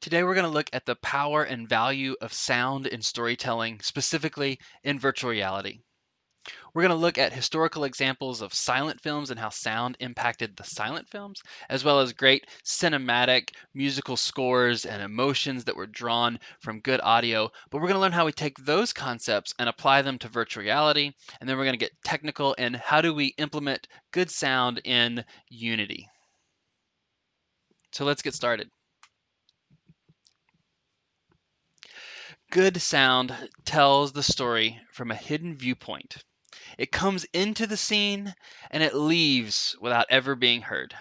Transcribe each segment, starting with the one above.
Today, we're going to look at the power and value of sound in storytelling, specifically in virtual reality. We're going to look at historical examples of silent films and how sound impacted the silent films, as well as great cinematic musical scores and emotions that were drawn from good audio. But we're going to learn how we take those concepts and apply them to virtual reality. And then we're going to get technical in how do we implement good sound in Unity. So let's get started. Good sound tells the story from a hidden viewpoint. It comes into the scene and it leaves without ever being heard.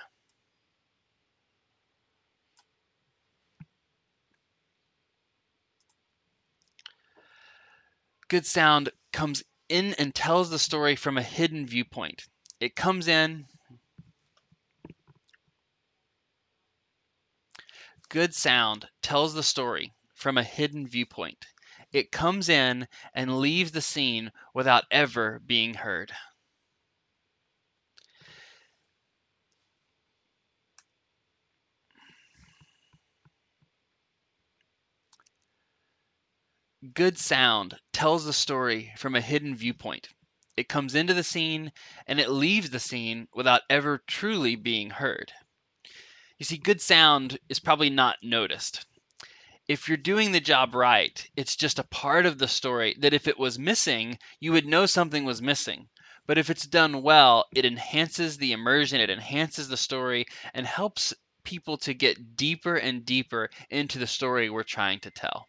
Good sound comes in and tells the story from a hidden viewpoint. It comes in. Good sound tells the story from a hidden viewpoint. It comes in and leaves the scene without ever being heard. Good sound tells the story from a hidden viewpoint. It comes into the scene and it leaves the scene without ever truly being heard. You see, good sound is probably not noticed. If you're doing the job right, it's just a part of the story that if it was missing, you would know something was missing. But if it's done well, it enhances the immersion, it enhances the story, and helps people to get deeper and deeper into the story we're trying to tell.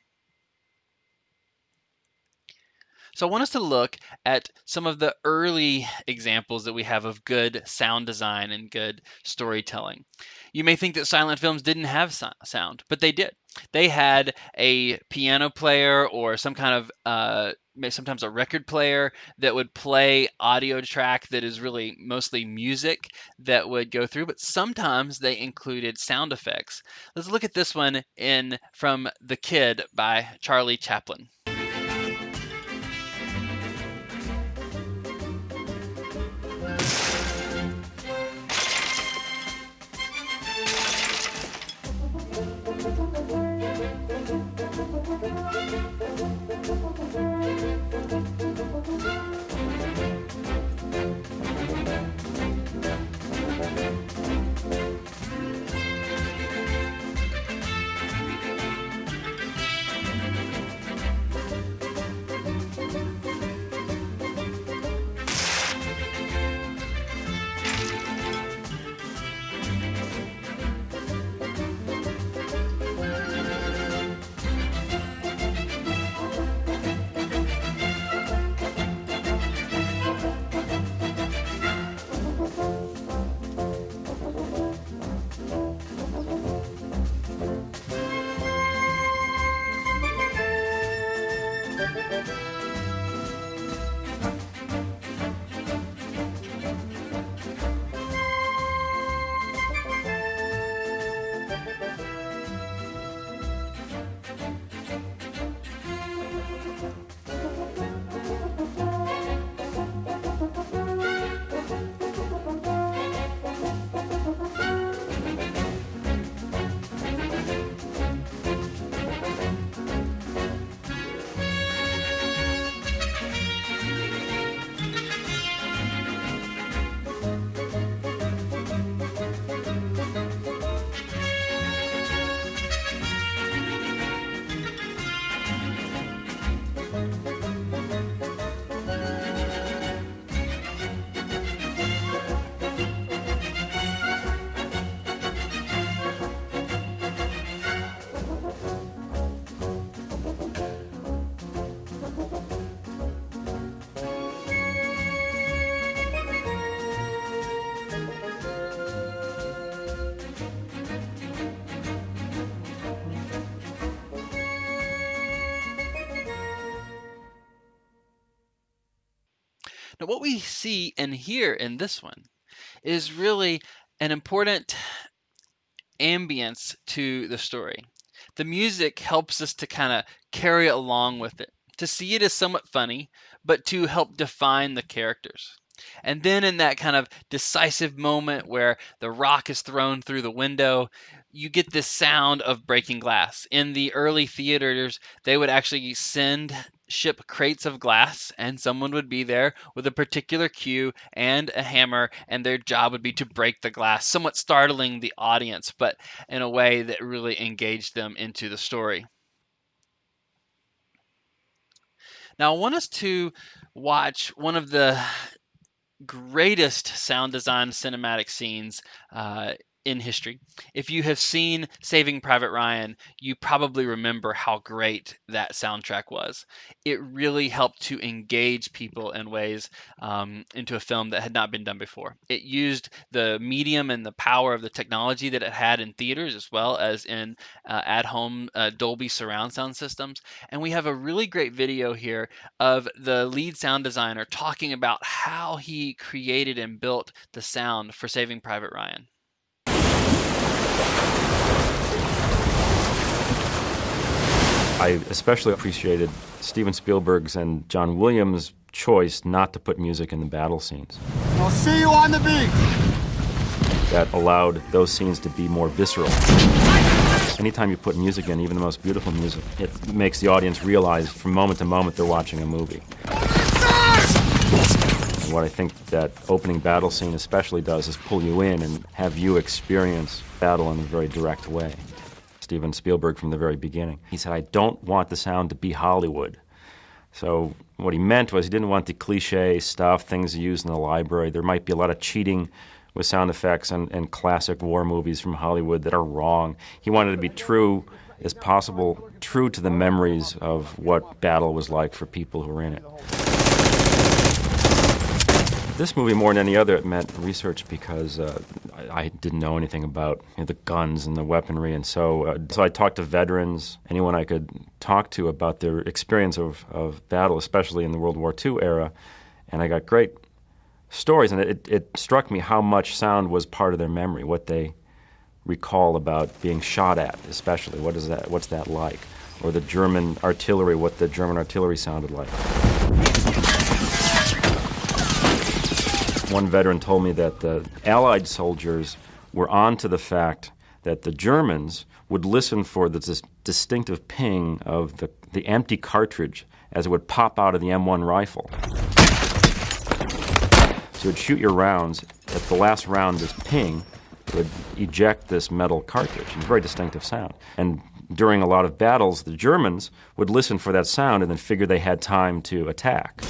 So I want us to look at some of the early examples that we have of good sound design and good storytelling. You may think that silent films didn't have sound, but they did. They had a piano player or some kind of sometimes a record player that would play audio track that is really mostly music that would go through, but sometimes they included sound effects. Let's look at this one in from The Kid by Charlie Chaplin. Now, what we see and hear in this one is really an important ambience to the story. The music helps us to kind of carry along with it, to see it as somewhat funny, but to help define the characters. And then in that kind of decisive moment where the rock is thrown through the window, you get this sound of breaking glass. In the early theaters, they would actually ship crates of glass, and someone would be there with a particular cue and a hammer, and their job would be to break the glass, somewhat startling the audience, but in a way that really engaged them into the story. Now, I want us to watch one of the greatest sound design cinematic scenes in history. If you have seen Saving Private Ryan, you probably remember how great that soundtrack was. It really helped to engage people in ways into a film that had not been done before. It used the medium and the power of the technology that it had in theaters as well as in at-home Dolby surround sound systems. And we have a really great video here of the lead sound designer talking about how he created and built the sound for Saving Private Ryan. I especially appreciated Steven Spielberg's and John Williams' choice not to put music in the battle scenes. I'll see you on the beach. That allowed those scenes to be more visceral. Anytime you put music in, even the most beautiful music, it makes the audience realize from moment to moment they're watching a movie. And what I think that opening battle scene especially does is pull you in and have you experience battle in a very direct way. Steven Spielberg from the very beginning. He said, I don't want the sound to be Hollywood. So what he meant was he didn't want the cliche stuff, things used in the library. There might be a lot of cheating with sound effects and classic war movies from Hollywood that are wrong. He wanted to be true as possible, true to the memories of what battle was like for people who were in it. This movie, more than any other, it meant research because I didn't know anything about the guns and the weaponry, and so I talked to veterans, anyone I could talk to about their experience of battle, especially in the World War II era, and I got great stories, and it struck me how much sound was part of their memory, what they recall about being shot at, especially. What's that like? Or the German artillery, what the German artillery sounded like. One veteran told me that the Allied soldiers were on to the fact that the Germans would listen for this distinctive ping of the empty cartridge as it would pop out of the M1 rifle. So you'd shoot your rounds. At the last round, this ping would eject this metal cartridge. It's a very distinctive sound. And during a lot of battles, the Germans would listen for that sound and then figure they had time to attack.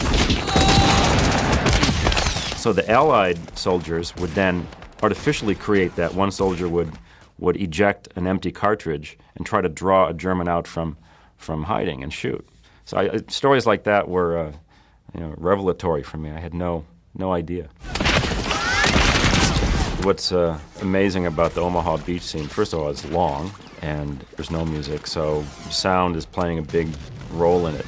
So the Allied soldiers would then artificially create that. One soldier would eject an empty cartridge and try to draw a German out from hiding and shoot. So stories like that were revelatory for me. I had no idea. What's amazing about the Omaha Beach scene, first of all, it's long and there's no music, so sound is playing a big role in it.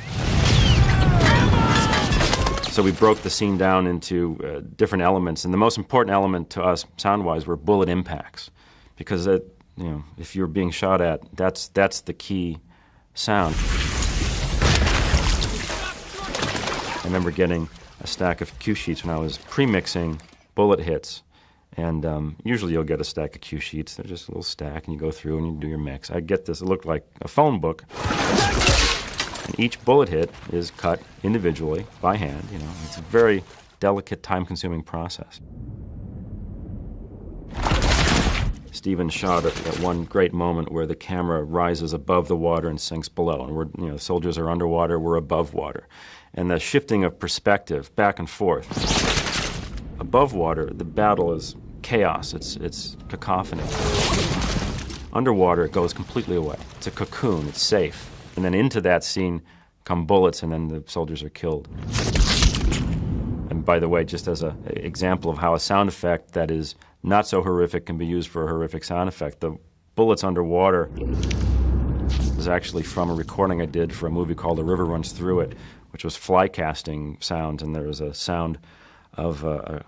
So we broke the scene down into different elements, and the most important element to us, sound-wise, were bullet impacts, because if you're being shot at, that's the key sound. I remember getting a stack of cue sheets when I was pre-mixing bullet hits, and usually you'll get a stack of cue sheets. They're just a little stack, and you go through and you do your mix. I get this. It looked like a phone book. And each bullet hit is cut individually by hand. It's a very delicate, time-consuming process. Steven shot at one great moment where the camera rises above the water and sinks below, and soldiers are underwater, we're above water, and the shifting of perspective back and forth. Above water, the battle is chaos. It's cacophony. Underwater, it goes completely away. It's a cocoon. It's safe. And then into that scene come bullets, and then the soldiers are killed. And by the way, just as an example of how a sound effect that is not so horrific can be used for a horrific sound effect, the bullets underwater was actually from a recording I did for a movie called The River Runs Through It, which was fly casting sounds, and there was a sound of a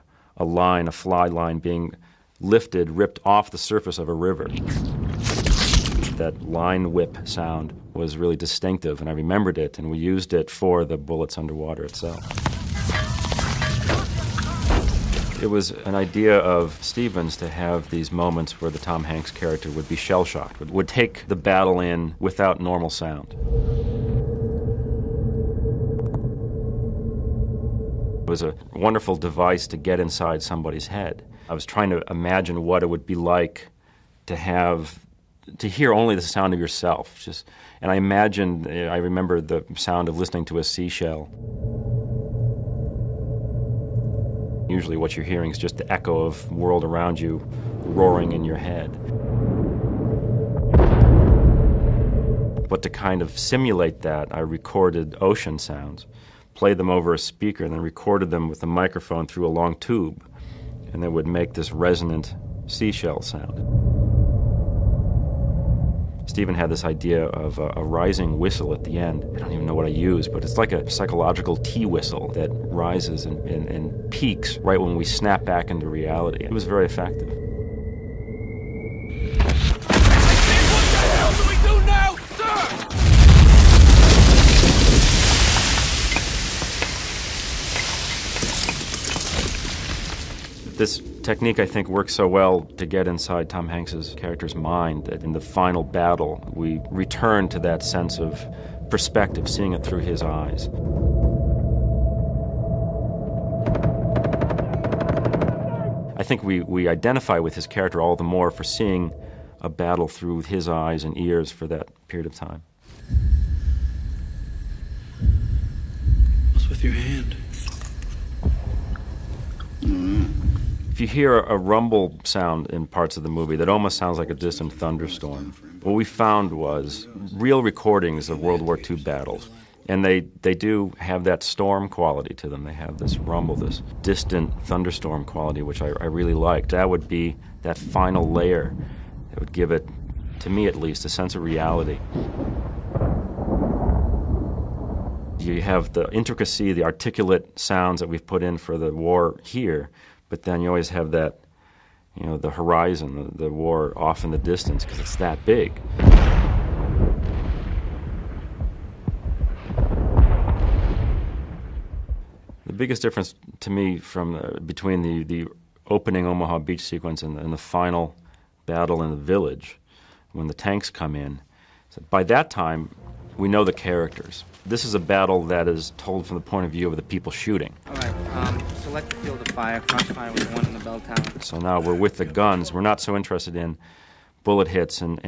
fly line being lifted, ripped off the surface of a river. That line whip sound was really distinctive, and I remembered it, and we used it for the bullets underwater itself. It was an idea of Stevens to have these moments where the Tom Hanks character would be shell-shocked, would take the battle in without normal sound. It was a wonderful device to get inside somebody's head. I was trying to imagine what it would be like to hear only the sound of yourself. And I remember the sound of listening to a seashell. Usually what you're hearing is just the echo of the world around you roaring in your head. But to kind of simulate that, I recorded ocean sounds, played them over a speaker, and then recorded them with a microphone through a long tube, and they would make this resonant seashell sound. Stephen had this idea of a rising whistle at the end. I don't even know what I used, but it's like a psychological tea whistle that rises and peaks right when we snap back into reality. It was very effective. What the hell do we do now, sir? This technique, I think, works so well to get inside Tom Hanks's character's mind that in the final battle, we return to that sense of perspective, seeing it through his eyes. I think we identify with his character all the more for seeing a battle through his eyes and ears for that period of time. What's with your hand? If you hear a rumble sound in parts of the movie that almost sounds like a distant thunderstorm, what we found was real recordings of World War II battles. And they do have that storm quality to them. They have this rumble, this distant thunderstorm quality, which I really liked. That would be that final layer that would give it, to me at least, a sense of reality. You have the intricacy, the articulate sounds that we've put in for the war here, but then you always have that, the horizon, the war off in the distance, because it's that big. The biggest difference to me between the opening Omaha Beach sequence and the final battle in the village, when the tanks come in, so by that time, we know the characters. This is a battle that is told from the point of view of the people shooting. All right, select the field of fire. Crossfire with the one in the bell tower. So now we're with the guns. We're not so interested in bullet hits and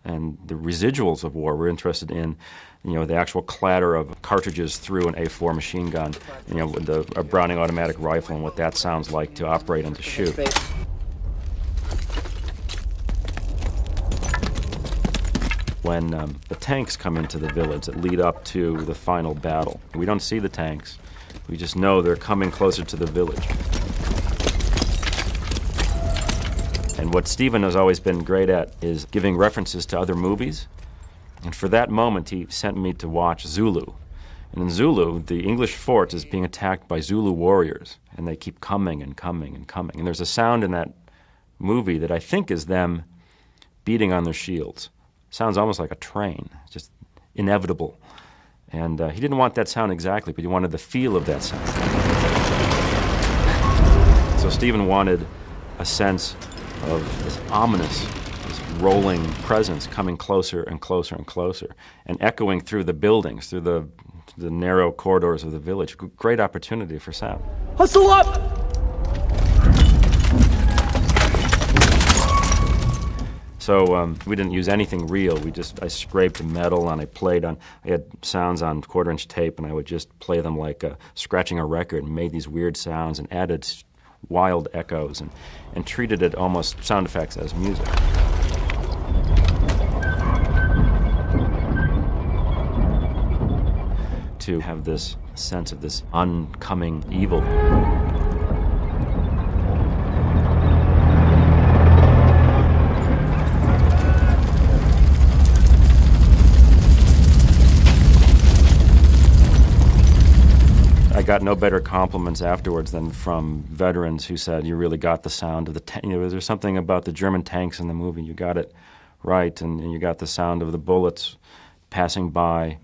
the residuals of war. We're interested in, the actual clatter of cartridges through an A4 machine gun, with a Browning automatic rifle and what that sounds like to operate and to shoot. When the tanks come into the village that lead up to the final battle, we don't see the tanks. We just know they're coming closer to the village. And what Stephen has always been great at is giving references to other movies. And for that moment, he sent me to watch Zulu. And in Zulu, the English fort is being attacked by Zulu warriors, and they keep coming and coming and coming. And there's a sound in that movie that I think is them beating on their shields. Sounds almost like a train, just inevitable. And he didn't want that sound exactly, but he wanted the feel of that sound. So Stephen wanted a sense of this ominous, this rolling presence coming closer and closer and closer, and echoing through the buildings, through the narrow corridors of the village. Great opportunity for sound. Hustle up! So we didn't use anything real. I scraped metal and I had sounds on quarter-inch tape, and I would just play them like scratching a record, and made these weird sounds and added wild echoes and treated it almost sound effects as music. To have this sense of this oncoming evil. I got no better compliments afterwards than from veterans who said, "You really got the sound of the there's something about the German tanks in the movie. You got it right, and you got the sound of the bullets passing by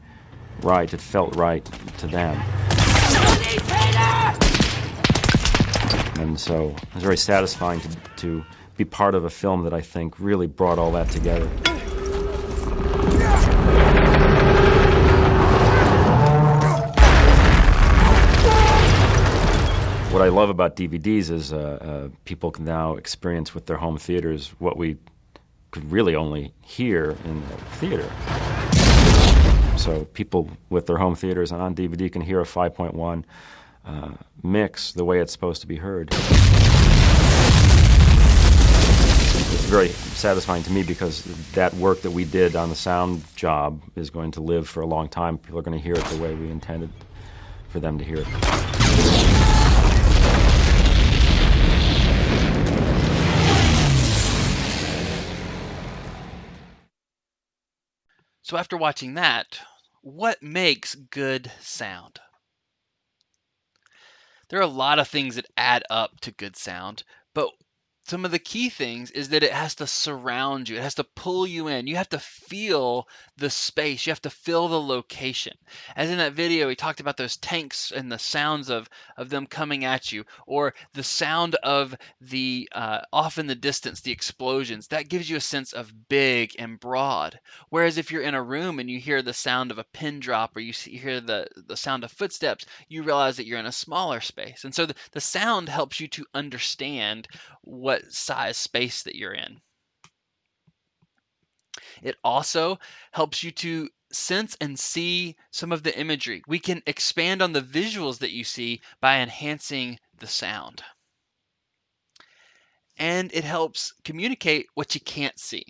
right. It felt right to them." And so it was very satisfying to be part of a film that I think really brought all that together. What I love about DVDs is people can now experience with their home theaters what we could really only hear in the theater. So people with their home theaters and on DVD can hear a 5.1 mix the way it's supposed to be heard. It's very satisfying to me because that work that we did on the sound job is going to live for a long time. People are going to hear it the way we intended for them to hear it. So after watching that, what makes good sound? There are a lot of things that add up to good sound, but some of the key things is that it has to surround you. It has to pull you in. You have to feel the space. You have to feel the location. As in that video, he talked about those tanks and the sounds of them coming at you, or the sound of the off in the distance, the explosions. That gives you a sense of big and broad. Whereas if you're in a room and you hear the sound of a pin drop, or you hear the sound of footsteps, you realize that you're in a smaller space. And so the sound helps you to understand what size space that you're in. It also helps you to sense and see some of the imagery. We can expand on the visuals that you see by enhancing the sound. And it helps communicate what you can't see.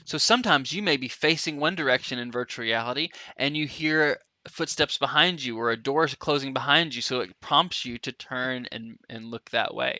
So sometimes you may be facing one direction in virtual reality and you hear footsteps behind you or a door closing behind you, so it prompts you to turn and look that way.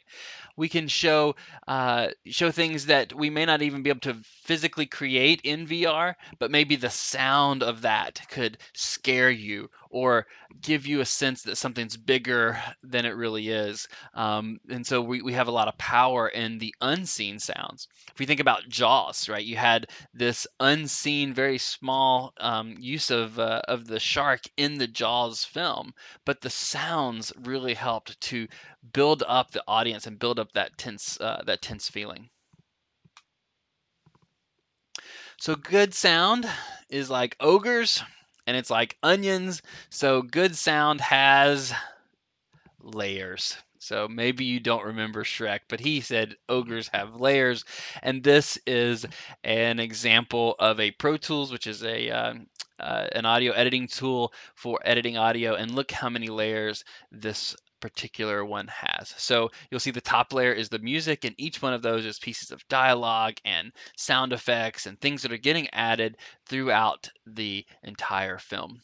We can show things that we may not even be able to physically create in VR, but maybe the sound of that could scare you or give you a sense that something's bigger than it really is. And so we have a lot of power in the unseen sounds. If we think about Jaws, right? You had this unseen, very small use of the shark in the Jaws film, but the sounds really helped to build up the audience and build up that tense feeling. So good sound is like ogres and it's like onions. So good sound has layers. So maybe you don't remember Shrek, but he said ogres have layers. And this is an example of a Pro Tools, which is an audio editing tool for editing audio. And look how many layers this particular one has. So you'll see the top layer is the music, and each one of those is pieces of dialogue and sound effects and things that are getting added throughout the entire film.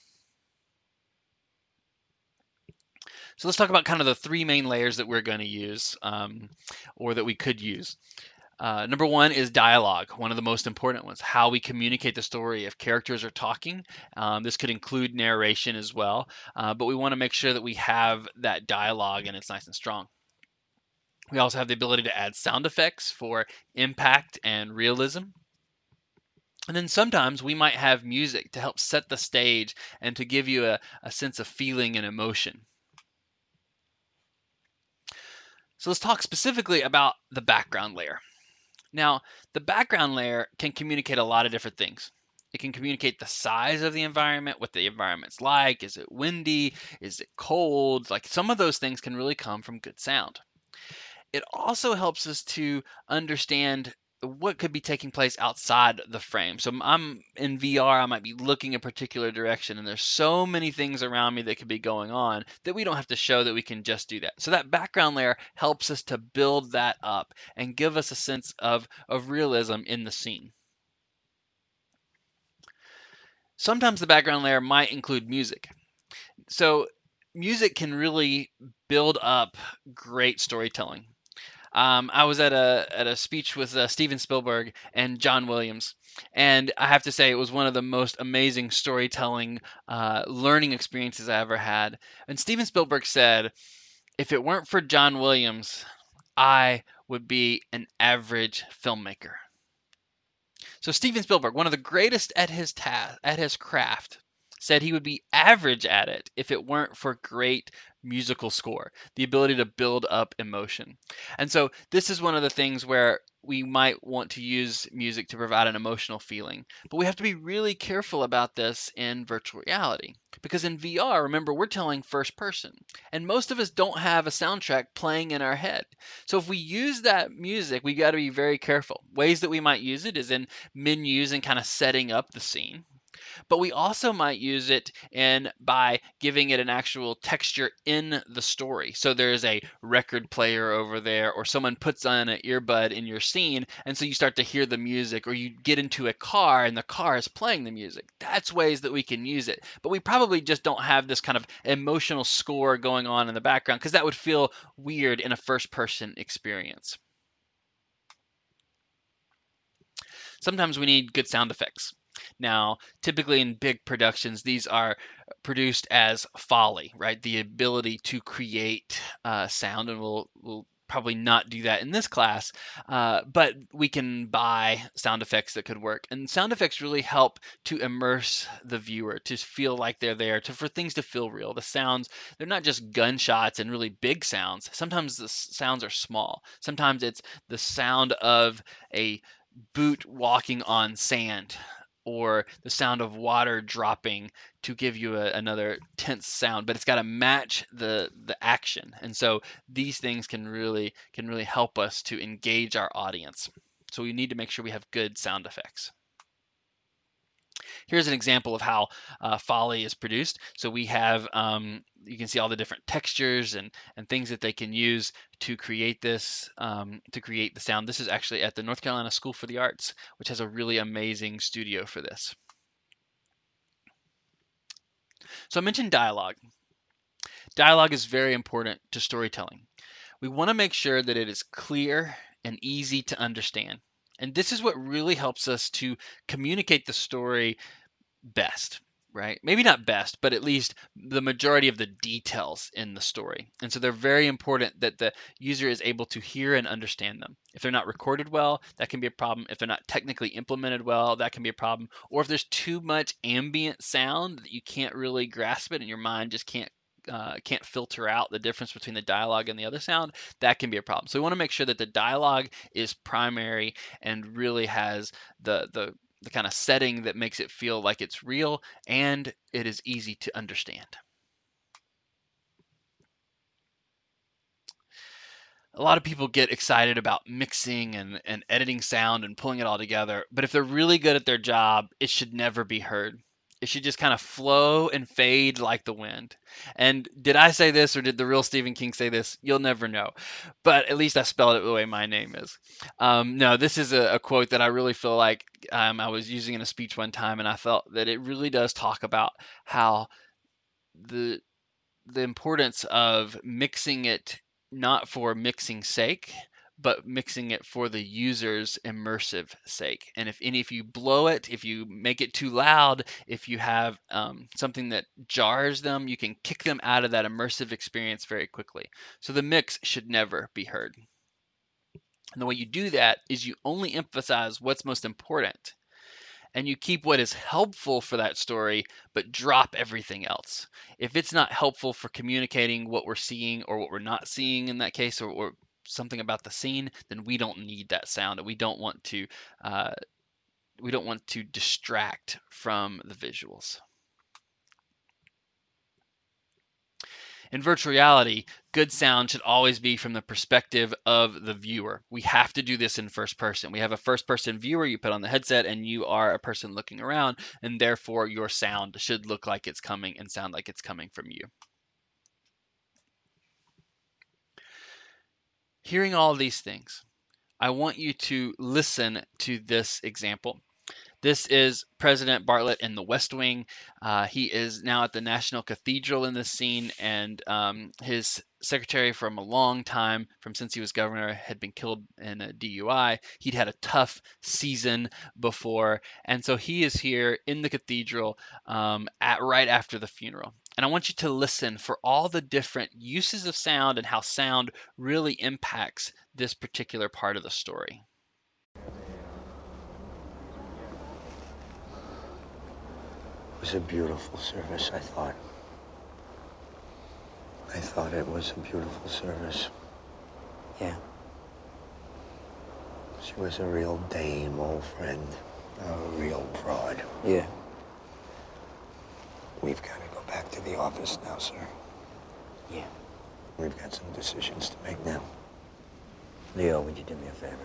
So let's talk about kind of the three main layers that we're going to use, or that we could use. Number one is dialogue, one of the most important ones, how we communicate the story. If characters are talking, this could include narration as well, but we want to make sure that we have that dialogue and it's nice and strong. We also have the ability to add sound effects for impact and realism. And then sometimes we might have music to help set the stage and to give you a sense of feeling and emotion. So let's talk specifically about the background layer. Now, the background layer can communicate a lot of different things. It can communicate the size of the environment, what the environment's like. Is it windy? Is it cold? Like, some of those things can really come from good sound. It also helps us to understand what could be taking place outside the frame. So I'm in VR, I might be looking a particular direction, and there's so many things around me that could be going on that we don't have to show, that we can just do that. So that background layer helps us to build that up and give us a sense of realism in the scene. Sometimes the background layer might include music. So music can really build up great storytelling. I was at a speech with Steven Spielberg and John Williams, and I have to say it was one of the most amazing storytelling learning experiences I ever had. And Steven Spielberg said, if it weren't for John Williams, I would be an average filmmaker. So Steven Spielberg, one of the greatest at his craft, said he would be average at it if it weren't for great musical score, the ability to build up emotion. And so this is one of the things where we might want to use music to provide an emotional feeling. But we have to be really careful about this in virtual reality. Because in VR, remember, we're telling first person. And most of us don't have a soundtrack playing in our head. So if we use that music, we got to be very careful. Ways that we might use it is in menus and kind of setting up the scene. But we also might use it by giving it an actual texture in the story. So there's a record player over there, or someone puts on an earbud in your scene, and so you start to hear the music, or you get into a car and the car is playing the music. That's ways that we can use it. But we probably just don't have this kind of emotional score going on in the background, because that would feel weird in a first-person experience. Sometimes we need good sound effects. Now, typically in big productions, these are produced as Foley, right? The ability to create sound, and we'll probably not do that in this class, but we can buy sound effects that could work. And sound effects really help to immerse the viewer, to feel like they're there, for things to feel real. The sounds, they're not just gunshots and really big sounds. Sometimes the sounds are small. Sometimes it's the sound of a boot walking on sand, or the sound of water dropping to give you another tense sound, but it's got to match the action. And so these things can really help us to engage our audience. So we need to make sure we have good sound effects. Here's an example of how Foley is produced. So we have, you can see all the different textures and things that they can use to create this, to create the sound. This is actually at the North Carolina School for the Arts, which has a really amazing studio for this. So I mentioned dialogue. Dialogue is very important to storytelling. We want to make sure that it is clear and easy to understand. And this is what really helps us to communicate the story best, right? Maybe not best, but at least the majority of the details in the story. And so they're very important that the user is able to hear and understand them. If they're not recorded well, that can be a problem. If they're not technically implemented well, that can be a problem. Or if there's too much ambient sound that you can't really grasp it and your mind just can't filter out the difference between the dialogue and the other sound, that can be a problem. So we want to make sure that the dialogue is primary and really has the kind of setting that makes it feel like it's real and it is easy to understand. A lot of people get excited about mixing and editing sound and pulling it all together, but if they're really good at their job, it should never be heard. It should just kind of flow and fade like the wind. And did I say this, or did the real Stephen King say this? You'll never know. But at least I spelled it the way my name is. No, this is a quote that I really feel like I was using in a speech one time, and I felt that it really does talk about how the importance of mixing it not for mixing sake, but mixing it for the user's immersive sake. And if you blow it, if you make it too loud, if you have something that jars them, you can kick them out of that immersive experience very quickly. So the mix should never be heard. And the way you do that is you only emphasize what's most important, and you keep what is helpful for that story, but drop everything else. If it's not helpful for communicating what we're seeing or what we're not seeing in that case, or something about the scene, then we don't need that sound, and we don't want to distract from the visuals. In virtual reality, good sound should always be from the perspective of the viewer. We have to do this in first person. We have a first person viewer, you put on the headset and you are a person looking around, and therefore your sound should look like it's coming and sound like it's coming from you. Hearing all these things, I want you to listen to this example. This is President Bartlet in the West Wing. He is now at the National Cathedral in this scene, and his secretary from a long time, from since he was governor, had been killed in a DUI. He'd had a tough season before, and so he is here in the cathedral right after the funeral. And I want you to listen for all the different uses of sound and how sound really impacts this particular part of the story. It was a beautiful service, I thought. I thought it was a beautiful service. Yeah. She was a real dame, old friend. A real broad. Yeah. We've got to go back to the office now, sir. Yeah. We've got some decisions to make now. Leo, would you do me a favor?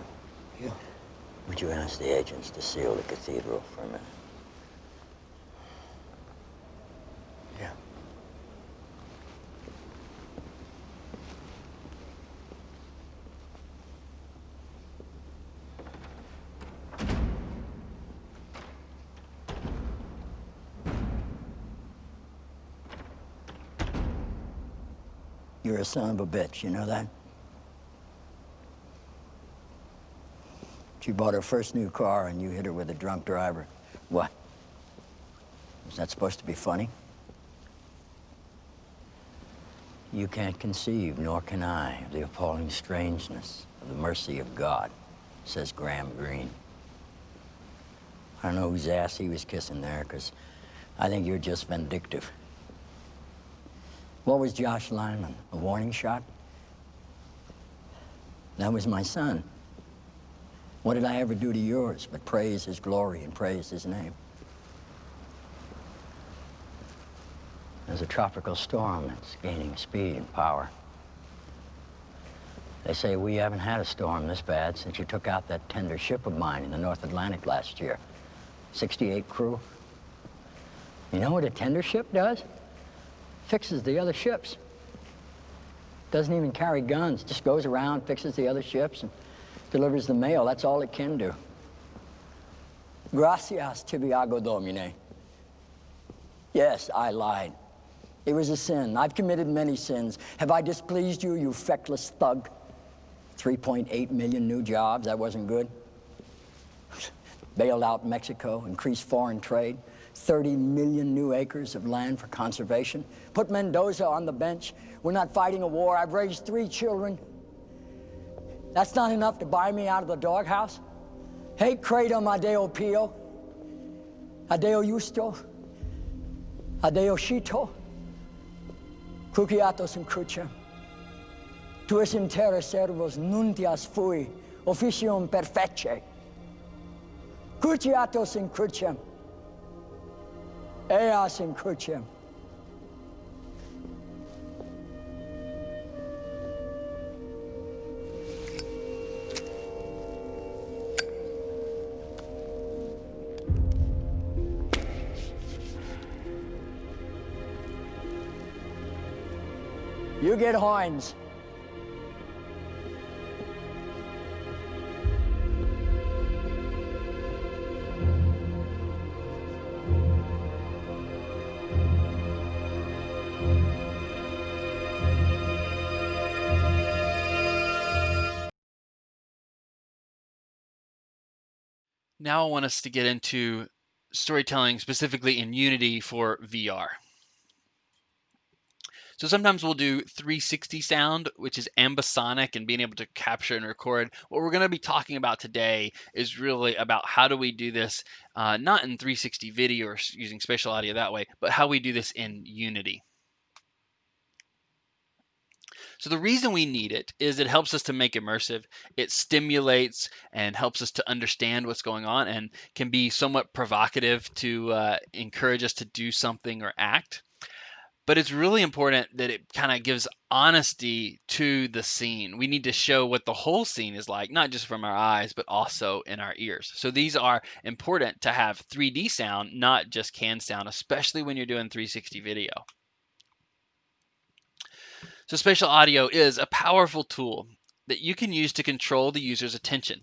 Yeah. Would you ask the agents to seal the cathedral for a minute? Yeah. You're a son of a bitch, you know that? She bought her first new car and you hit her with a drunk driver. What? Was that supposed to be funny? You can't conceive, nor can I, of the appalling strangeness of the mercy of God, says Graham Greene. I don't know whose ass he was kissing there, because I think you're just vindictive. What was Josh Lyman? A warning shot? That was my son. What did I ever do to yours but praise his glory and praise his name? There's a tropical storm that's gaining speed and power. They say we haven't had a storm this bad since you took out that tender ship of mine in the North Atlantic last year. 68 crew. You know what a tender ship does? Fixes the other ships. Doesn't even carry guns, just goes around, fixes the other ships, and delivers the mail. That's all it can do. Gracias, Tibiago Domine. Yes, I lied. It was a sin. I've committed many sins. Have I displeased you, you feckless thug? 3.8 million new jobs, that wasn't good. Bailed out Mexico, increased foreign trade, 30 million new acres of land for conservation. Put Mendoza on the bench. We're not fighting a war. I've raised 3 children. That's not enough to buy me out of the doghouse? Hey, Kratom Adeo Pio, Adeo Justo, Adeo Shito, Cruciatos in Crucem, tuus in terra servos nuntias fui, officium perfecce, Cruciatos in Crucem, Eas in Crucem. You get Heinz. Now I want us to get into storytelling specifically in Unity for VR. So sometimes we'll do 360 sound, which is ambisonic and being able to capture and record. What we're going to be talking about today is really about how do we do this, not in 360 video or using spatial audio that way, but how we do this in Unity. So the reason we need it is it helps us to make immersive. It stimulates and helps us to understand what's going on and can be somewhat provocative to encourage us to do something or act. But it's really important that it kind of gives honesty to the scene. We need to show what the whole scene is like, not just from our eyes, but also in our ears. So these are important to have 3D sound, not just CAN sound, especially when you're doing 360 video. So spatial audio is a powerful tool that you can use to control the user's attention.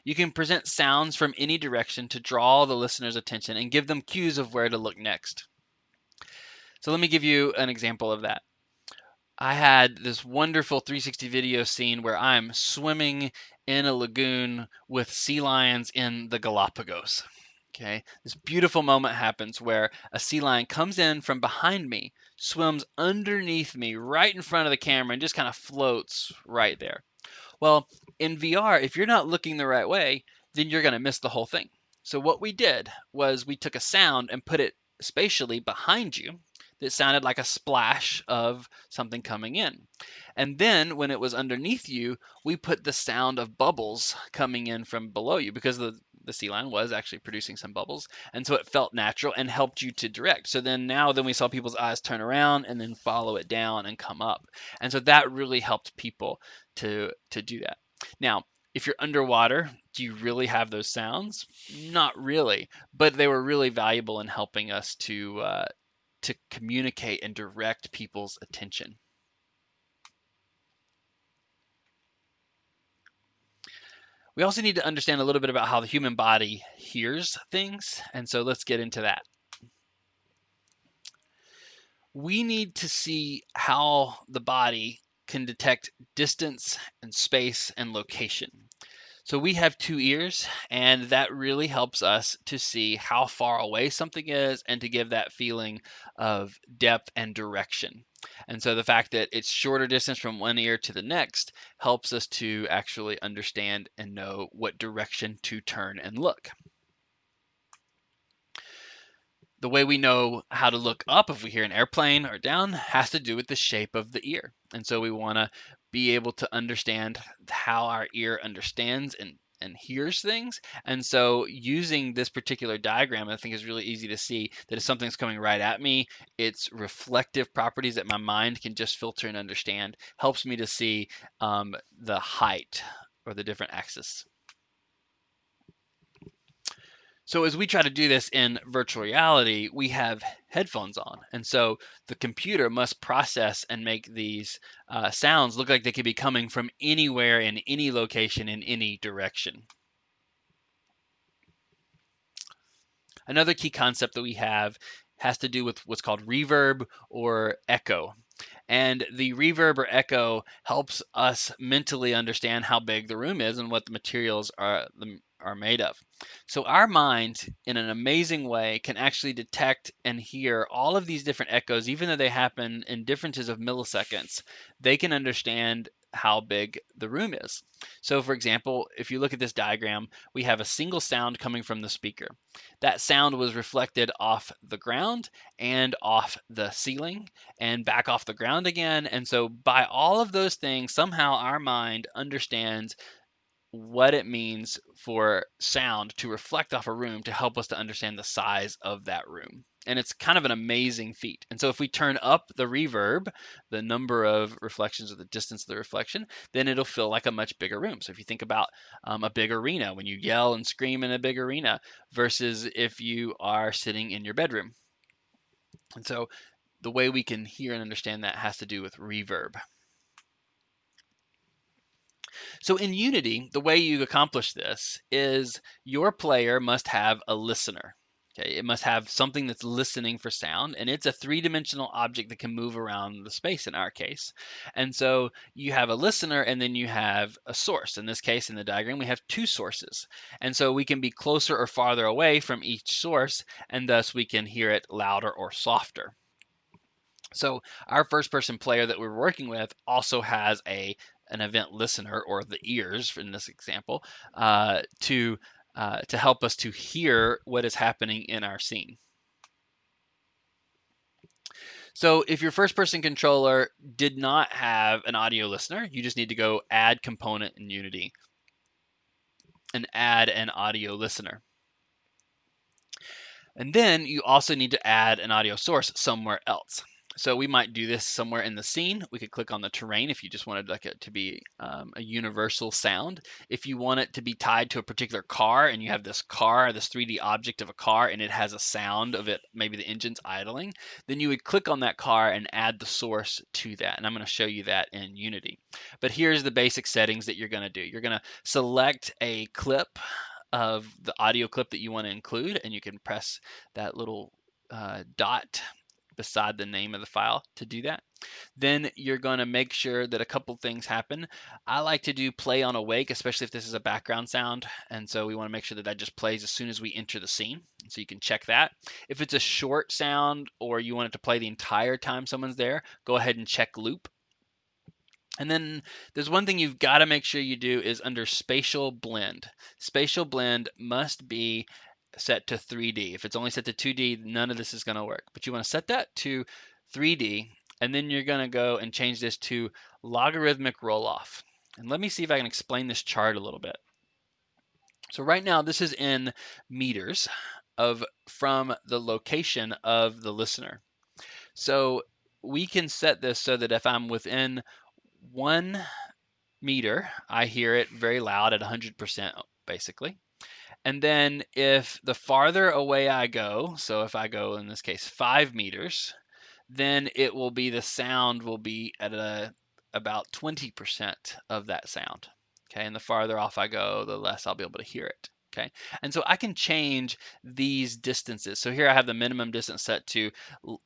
You can present sounds from any direction to draw the listener's attention and give them cues of where to look next. So let me give you an example of that. I had this wonderful 360 video scene where I'm swimming in a lagoon with sea lions in the Galapagos. Okay, this beautiful moment happens where a sea lion comes in from behind me, swims underneath me right in front of the camera, and just kind of floats right there. Well, in VR, if you're not looking the right way, then you're going to miss the whole thing. So what we did was we took a sound and put it spatially behind you. that sounded like a splash of something coming in. And then when it was underneath you, we put the sound of bubbles coming in from below you, because the sea lion was actually producing some bubbles. And so it felt natural and helped you to direct. So then we saw people's eyes turn around and then follow it down and come up. And so that really helped people to do that. Now, if you're underwater, do you really have those sounds? Not really, but they were really valuable in helping us to communicate and direct people's attention. We also need to understand a little bit about how the human body hears things, and so let's get into that. We need to see how the body can detect distance and space and location. So we have 2 ears, and that really helps us to see how far away something is and to give that feeling of depth and direction. And so the fact that it's shorter distance from one ear to the next helps us to actually understand and know what direction to turn and look. The way we know how to look up if we hear an airplane or down has to do with the shape of the ear. And so we want to be able to understand how our ear understands and hears things. And so using this particular diagram, I think is really easy to see that if something's coming right at me, its reflective properties that my mind can just filter and understand helps me to see the height or the different axes. So as we try to do this in virtual reality, we have headphones on. And so the computer must process and make these sounds look like they could be coming from anywhere in any location in any direction. Another key concept that we have has to do with what's called reverb or echo. And the reverb or echo helps us mentally understand how big the room is and what the materials are made of. So our mind, in an amazing way, can actually detect and hear all of these different echoes, even though they happen in differences of milliseconds. They can understand how big the room is. So for example, if you look at this diagram, we have a single sound coming from the speaker. That sound was reflected off the ground and off the ceiling and back off the ground again. And so by all of those things, somehow our mind understands what it means for sound to reflect off a room to help us to understand the size of that room. And it's kind of an amazing feat. And so if we turn up the reverb, the number of reflections or the distance of the reflection, then it'll feel like a much bigger room. So if you think about a big arena, when you yell and scream in a big arena versus if you are sitting in your bedroom. And so the way we can hear and understand that has to do with reverb. So in Unity, the way you accomplish this is your player must have a listener. Okay, it must have something that's listening for sound, and it's a 3-dimensional object that can move around the space in our case. And so you have a listener, and then you have a source. In this case, in the diagram, we have 2 sources. And so we can be closer or farther away from each source, and thus we can hear it louder or softer. So our first-person player that we're working with also has an event listener, or the ears in this example, to help us to hear what is happening in our scene. So if your first-person controller did not have an audio listener, you just need to go add component in Unity and add an audio listener. And then you also need to add an audio source somewhere else. So we might do this somewhere in the scene. We could click on the terrain if you just wanted like it to be a universal sound. If you want it to be tied to a particular car and you have this car, this 3D object of a car, and it has a sound of it, maybe the engine's idling, then you would click on that car and add the source to that. And I'm going to show you that in Unity. But here's the basic settings that you're going to do. You're going to select a clip of the audio clip that you want to include, and you can press that little dot beside the name of the file to do that. Then you're going to make sure that a couple things happen. I like to do play on awake, especially if this is a background sound, and so we want to make sure that that just plays as soon as we enter the scene. So you can check that. If it's a short sound or you want it to play the entire time someone's there, go ahead and check loop. And then there's one thing you've got to make sure you do is under spatial blend. Spatial blend must be set to 3D. If it's only set to 2D, none of this is going to work. But you want to set that to 3D, and then you're going to go and change this to logarithmic roll-off. And let me see if I can explain this chart a little bit. So right now this is in meters from the location of the listener. So we can set this so that if I'm within 1 meter, I hear it very loud at 100% basically. And then if the farther away I go, so if I go in this case 5 meters, then it will be, the sound will be at about 20% of that sound. Okay, and the farther off I go, the less I'll be able to hear it. Okay, and so I can change these distances. So here I have the minimum distance set to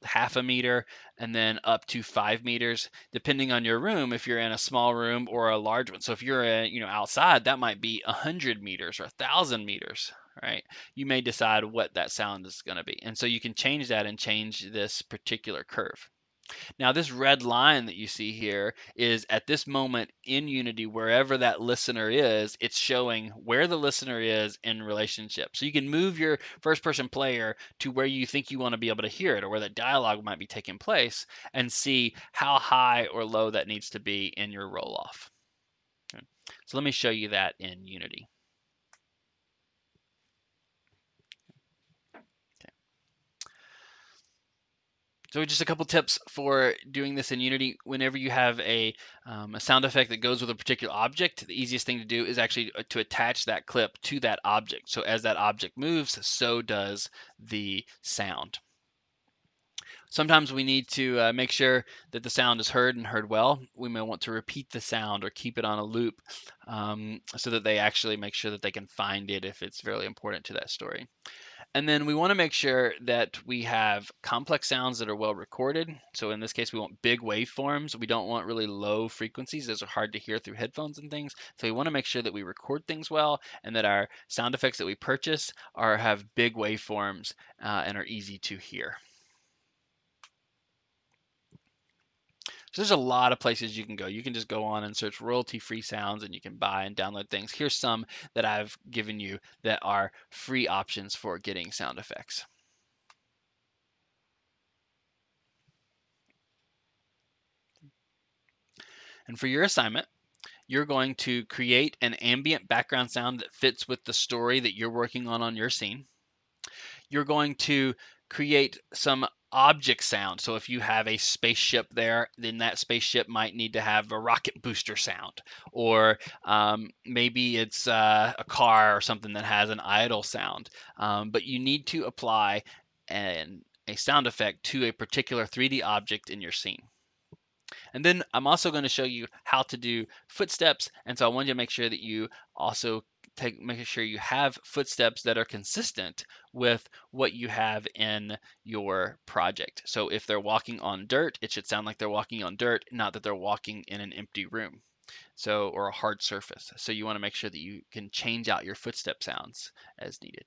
1/2 meter and then up to 5 meters, depending on your room, if you're in a small room or a large one. So if you're outside, that might be 100 meters or 1,000 meters, right? You may decide what that sound is going to be. And so you can change that and change this particular curve. Now, this red line that you see here is at this moment in Unity, wherever that listener is, it's showing where the listener is in relationship. So you can move your first-person player to where you think you want to be able to hear it, or where that dialogue might be taking place, and see how high or low that needs to be in your roll-off. Okay. So let me show you that in Unity. So just a couple tips for doing this in Unity. Whenever you have a sound effect that goes with a particular object, the easiest thing to do is actually to attach that clip to that object. So as that object moves, so does the sound. Sometimes we need to make sure that the sound is heard and heard well. We may want to repeat the sound or keep it on a loop so that they actually make sure that they can find it if it's really important to that story. And then we want to make sure that we have complex sounds that are well recorded. So in this case, we want big waveforms. We don't want really low frequencies. Those are hard to hear through headphones and things. So we want to make sure that we record things well and that our sound effects that we purchase have big waveforms and are easy to hear. So there's a lot of places you can go. You can just go on and search royalty-free sounds and you can buy and download things. Here's some that I've given you that are free options for getting sound effects. And for your assignment, you're going to create an ambient background sound that fits with the story that you're working on your scene. You're going to create some object sound. So if you have a spaceship there, then that spaceship might need to have a rocket booster sound, or maybe it's a car or something that has an idle sound. But you need to apply a sound effect to a particular 3D object in your scene. And then I'm also going to show you how to do footsteps. And so I want you to make sure that you also make sure you have footsteps that are consistent with what you have in your project. So if they're walking on dirt, it should sound like they're walking on dirt, not that they're walking in an empty room. So, or a hard surface. So you want to make sure that you can change out your footstep sounds as needed.